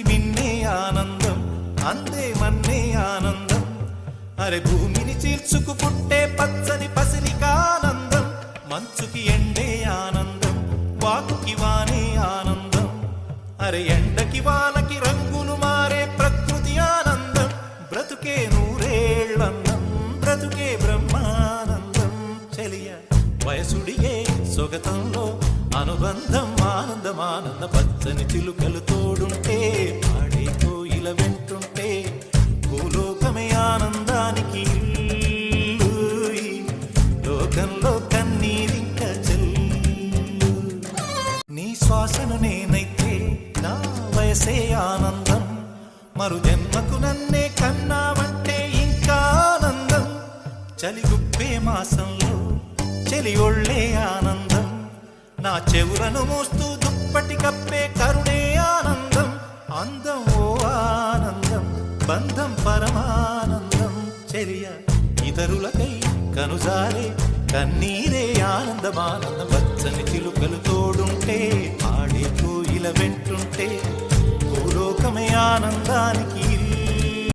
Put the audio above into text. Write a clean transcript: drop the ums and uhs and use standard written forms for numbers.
మిన్నే ఆనందం అందే మన్నే ఆనందం అరే భూమిని చీల్చుకు పుట్టే పచ్చని పసిలికానందం మంచుకి ఎండే ఆనందం వాకుకి వానే ఆనందం అరే ఎండకి వానకి రంగులు మారే ప్రకృతి ఆనందం బ్రతుకే నూరేళ్ళందం బ్రతుకే బ్రహ్మానందం చెలియ వయసుడిగే సొగతంలో అనుబంధం ఆనందం ఆనంద పచ్చని చిలుకలు తోడుంటే పాడే కోయిల వెంటుంటే భూలోకమే ఆనందానికి లోకంలో కన్నీరింక చెల్లు నీ శ్వాసను నేనైతే నా వయసే ఆనందం మరు జన్మకు నన్నే కన్నావంటే ఇంకా ఆనందం చలిగుప్పే మాసంలో చెలి ఒళ్ళే ఆనందం నా చెవులను మోస్తూ దుప్పటి కప్పే కరుణే ఆనందం అందం ఓ ఆనందం బంధం పరమానందం చెలియ ఇతరులకై కనుజారే కన్నీరే ఆనందమానందం పచ్చని చిలుకలు తోడుంటే ఆడే కోయిల వెంటుంటే భూలోకమే ఆనందానికి